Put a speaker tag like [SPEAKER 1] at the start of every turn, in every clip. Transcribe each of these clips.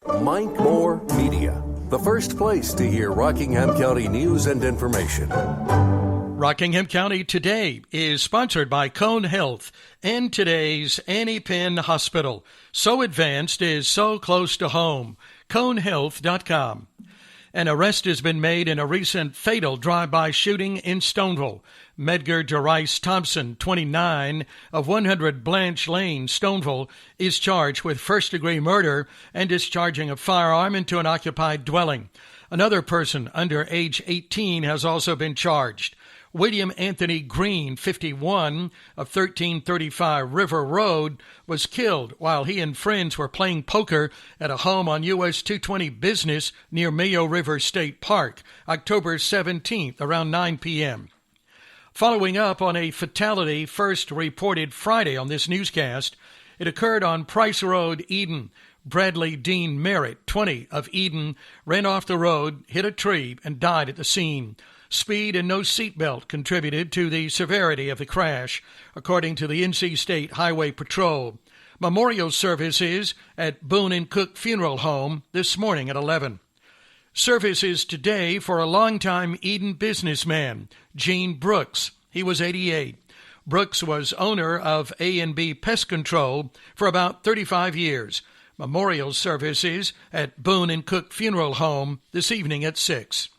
[SPEAKER 1] Mike Moore Media, the first place to hear Rockingham County news and information.
[SPEAKER 2] Rockingham County Today is sponsored by Cone Health and today's Annie Penn Hospital. So advanced is so close to home. ConeHealth.com. An arrest has been made in a recent fatal drive-by shooting in Stoneville. Medgar DeRice Thompson, 29, of 100 Blanche Lane, Stoneville, is charged with first-degree murder and discharging a firearm into an occupied dwelling. Another person under age 18 has also been charged. William Anthony Green, 51, of 1335 River Road, was killed while he and friends were playing poker at a home on US 220 Business near Mayo River State Park, October 17th, around 9 p.m. Following up on a fatality first reported Friday on this newscast, it occurred on Price Road, Eden. Bradley Dean Merritt, 20, of Eden, ran off the road, hit a tree, and died at the scene. Speed and no seatbelt contributed to the severity of the crash, according to the NC State Highway Patrol. Memorial services at Boone and Cook Funeral Home this morning at 11. Services today for a longtime Eden businessman, Gene Brooks. He was 88. Brooks was owner of A&B Pest Control for about 35 years. Memorial services at Boone and Cook Funeral Home this evening at 6.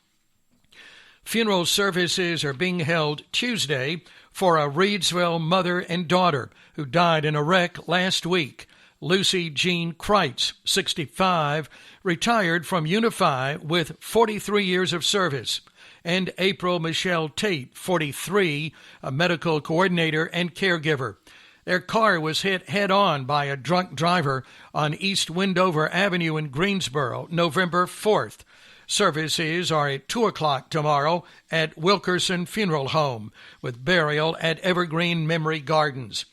[SPEAKER 2] Funeral services are being held Tuesday for a Reidsville mother and daughter who died in a wreck last week. Lucy Jean Kreitz, 65, retired from Unify with 43 years of service. And April Michelle Tate, 43, a medical coordinator and caregiver. Their car was hit head-on by a drunk driver on East Windover Avenue in Greensboro, November 4th. Services are at 2 o'clock tomorrow at Wilkerson Funeral Home, with burial at Evergreen Memory Gardens.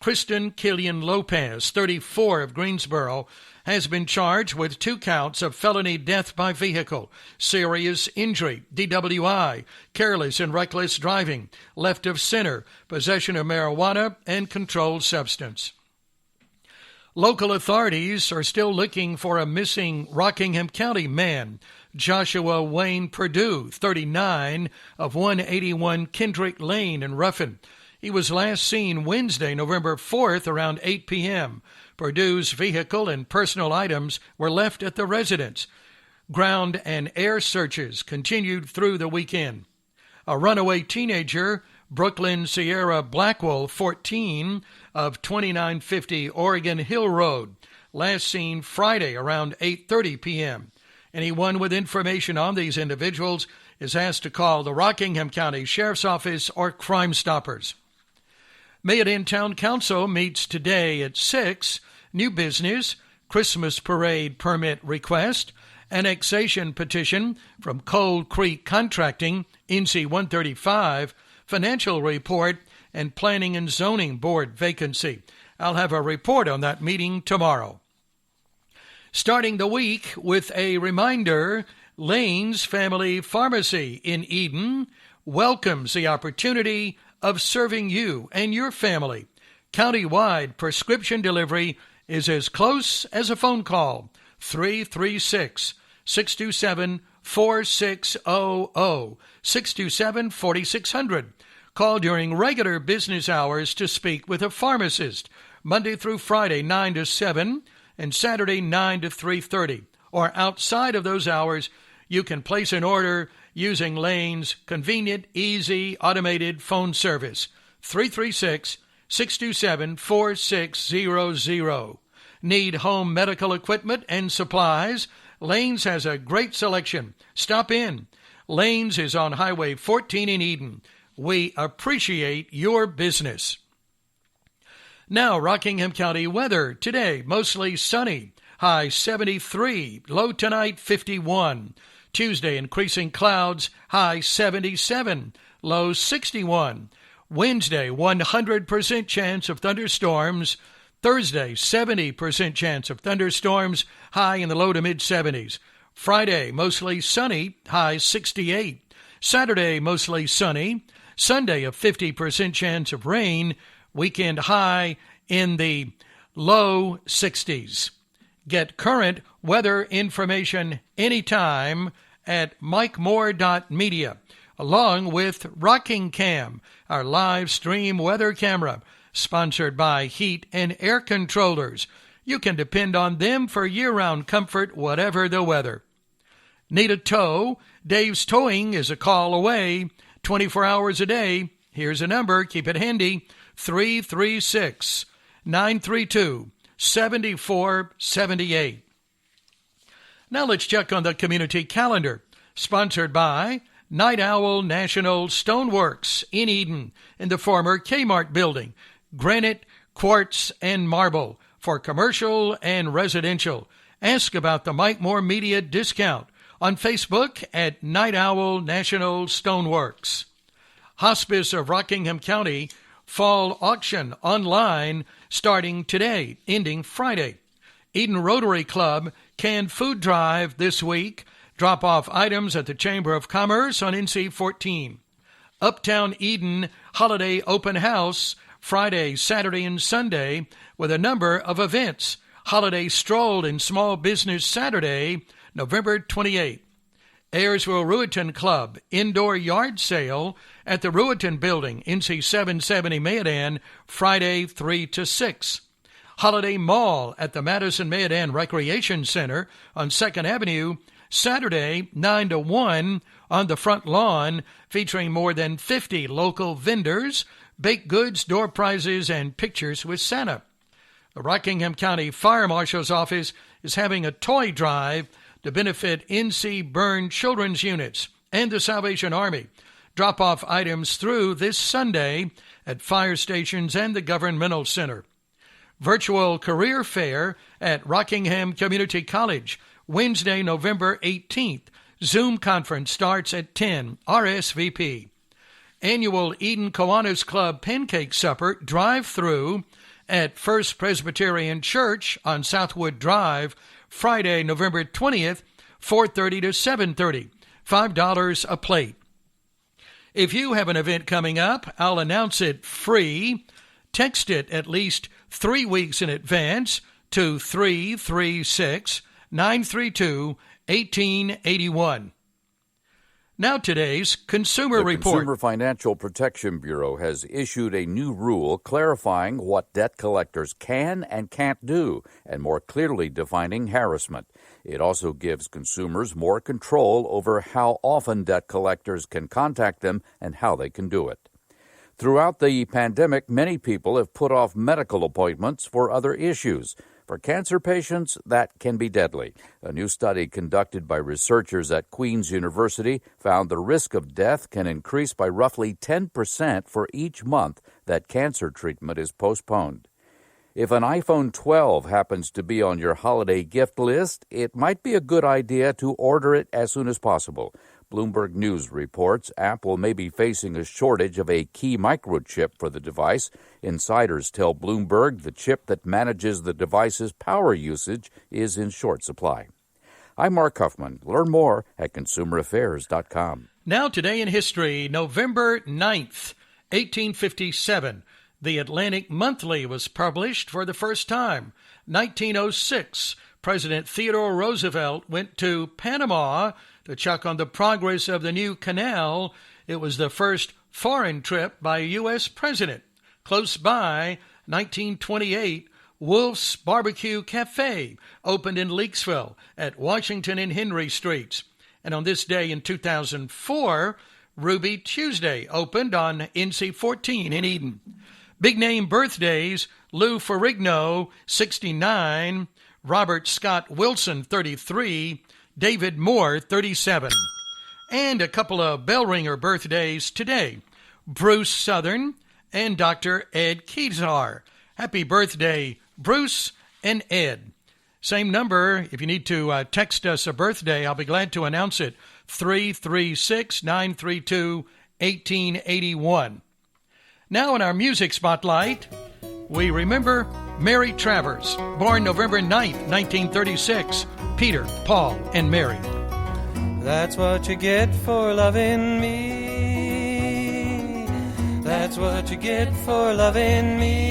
[SPEAKER 2] Kristen Killian Lopez, 34, of Greensboro, has been charged with 2 counts of felony death by vehicle, serious injury, DWI, careless and reckless driving, left of center, possession of marijuana, and controlled substance. Local authorities are still looking for a missing Rockingham County man, Joshua Wayne Perdue, 39, of 181 Kendrick Lane in Ruffin. He was last seen Wednesday, November 4th, around 8 p.m. Perdue's vehicle and personal items were left at the residence. Ground and air searches continued through the weekend. A runaway teenager, Brooklyn Sierra Blackwell, 14, of 2950 Oregon Hill Road, last seen Friday around 8:30 p.m. Anyone with information on these individuals is asked to call the Rockingham County Sheriff's Office or Crime Stoppers. Mayodan Town Council meets today at 6. New business, Christmas parade permit request, annexation petition from Cold Creek Contracting, NC 135, financial report, and Planning and Zoning Board vacancy. I'll have a report on that meeting tomorrow. Starting the week with a reminder, Lane's Family Pharmacy in Eden welcomes the opportunity of serving you and your family. Countywide prescription delivery is as close as a phone call, 336-627-4600, 627-4600. Call during regular business hours to speak with a pharmacist, Monday through Friday, 9 to 7, and Saturday, 9 to 3:30. Or outside of those hours, you can place an order using Lane's convenient, easy, automated phone service, 336-627-4600. Need home medical equipment and supplies? Lane's has a great selection. Stop in. Lane's is on Highway 14 in Eden. We appreciate your business. Now, Rockingham County weather. Today, mostly sunny. High 73. Low tonight, 51. Tuesday, increasing clouds. High 77. Low 61. Wednesday, 100% chance of thunderstorms. Thursday, 70% chance of thunderstorms. High in the low to mid-70s. Friday, mostly sunny. High 68. Saturday, mostly sunny. Sunday, a 50% chance of rain. Weekend high in the low 60s. Get current weather information anytime at mikemore.media, along with Rockingham, our live stream weather camera, sponsored by Heat and Air Controllers. You can depend on them for year-round comfort, whatever the weather. Need a tow? Dave's Towing is a call away, 24 hours a day. Here's a number, keep it handy, 336-932-7478. Now let's check on the community calendar, sponsored by Night Owl National Stoneworks in Eden, in the former Kmart building. Granite, quartz, and marble for commercial and residential. Ask about the Mike Moore Media discount on Facebook at Night Owl National Stoneworks. Hospice of Rockingham County Fall Auction online starting today, ending Friday. Eden Rotary Club canned food drive this week. Drop off items at the Chamber of Commerce on NC 14. Uptown Eden Holiday Open House Friday, Saturday, and Sunday with a number of events. Holiday Stroll and Small Business Saturday, November 28th. Ayersville Ruetan Club Indoor Yard Sale at the Ruetan Building, NC 770 Mayodan, Friday 3 to 6. Holiday Mall at the Madison Mayodan Recreation Center on 2nd Avenue, Saturday 9 to 1 on the front lawn, featuring more than 50 local vendors, baked goods, door prizes, and pictures with Santa. The Rockingham County Fire Marshal's Office is having a toy drive to benefit NC Burned Children's Units and the Salvation Army. Drop off items through this Sunday at fire stations and the Governmental Center. Virtual Career Fair at Rockingham Community College, Wednesday, November 18th. Zoom conference starts at 10, RSVP. Annual Eden Kiwanis Club Pancake Supper drive-through at First Presbyterian Church on Southwood Drive, Friday, November 20th, 4:30 to 7:30, $5 a plate. If you have an event coming up, I'll announce it free. Text it at least 3 weeks in advance to 336-932-1881. Now today's Consumer Report.
[SPEAKER 3] The Consumer Financial Protection Bureau has issued a new rule clarifying what debt collectors can and can't do, and more clearly defining harassment. It also gives consumers more control over how often debt collectors can contact them and how they can do it. Throughout the pandemic, many people have put off medical appointments for other issues. For cancer patients, that can be deadly. A new study conducted by researchers at Queen's University found the risk of death can increase by roughly 10% for each month that cancer treatment is postponed. If an iPhone 12 happens to be on your holiday gift list, it might be a good idea to order it as soon as possible. Bloomberg News reports Apple may be facing a shortage of a key microchip for the device. Insiders tell Bloomberg the chip that manages the device's power usage is in short supply. I'm Mark Huffman. Learn more at consumeraffairs.com.
[SPEAKER 2] Now today in history, November 9th, 1857. The Atlantic Monthly was published for the first time. 1906, President Theodore Roosevelt went to Panama to check on the progress of the new canal. It was the first foreign trip by a U.S. president. Close by, 1928, Wolf's Barbecue Cafe opened in Leakesville at Washington and Henry Streets. And on this day in 2004, Ruby Tuesday opened on NC 14 in Eden. Big name birthdays: Lou Ferrigno, 69, Robert Scott Wilson, 33, David Moore, 37. And a couple of bell ringer birthdays today: Bruce Southern and Dr. Ed Kezar. Happy birthday, Bruce and Ed. Same number, if you need to text us a birthday, I'll be glad to announce it, 336-932-1881. Now in our music spotlight, we remember Mary Travers, born November 9th, 1936, Peter, Paul, and Mary.
[SPEAKER 4] That's what you get for loving me. That's what you get for loving me.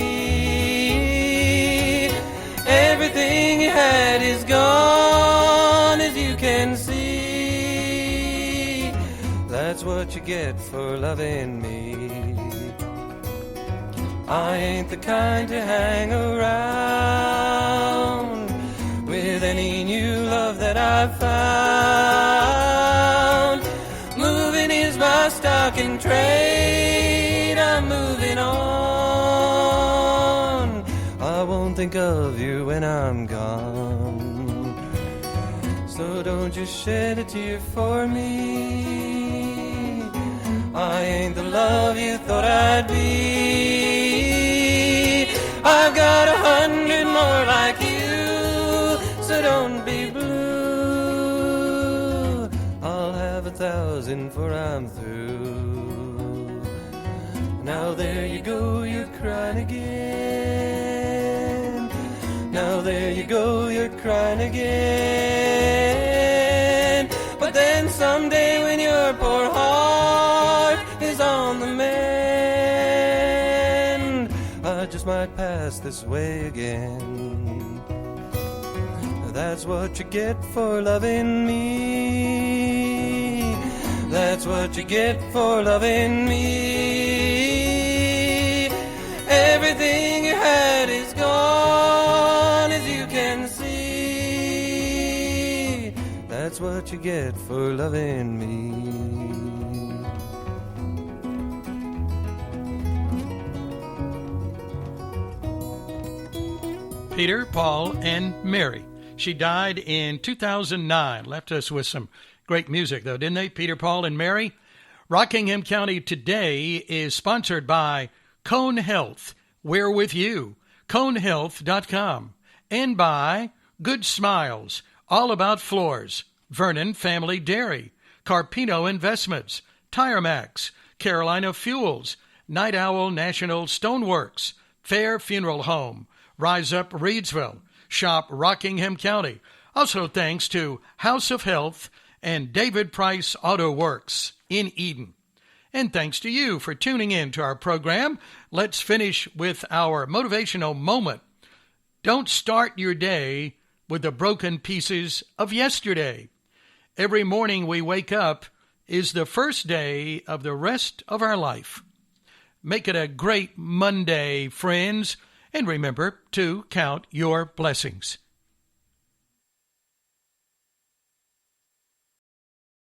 [SPEAKER 4] Every Everything you had is gone, as you can see. That's what you get for loving me. I ain't the kind to hang around with any new love that I've found. Moving is my stock in trade. I'm moving on. I won't think of you when I'm gone. So don't you shed a tear for me. I ain't the love you thought I'd be. I've got 100 more like you, so don't be blue. I'll have 1,000 for I'm through. Now there you go, you're crying again. Now there you go, you're crying again. But then someday when your poor heart is on the mend, I just might pass this way again. That's what you get for loving me. That's what you get for loving me. Everything you had is gone, as you can see. That's what you get for loving me.
[SPEAKER 2] Peter, Paul, and Mary. She died in 2009. Left us with some great music, though, didn't they? Peter, Paul, and Mary. Rockingham County Today is sponsored by Cone Health. We're with you. ConeHealth.com. And by Good Smiles, all about floors. Vernon Family Dairy. Carpino Investments. Tire Max. Carolina Fuels. Night Owl National Stoneworks. Fair Funeral Home. Rise Up Reidsville. Shop Rockingham County. Also thanks to House of Health and David Price Auto Works in Eden. And thanks to you for tuning in to our program. Let's finish with our motivational moment. Don't start your day with the broken pieces of yesterday. Every morning we wake up is the first day of the rest of our life. Make it a great Monday, friends. And remember to count your blessings.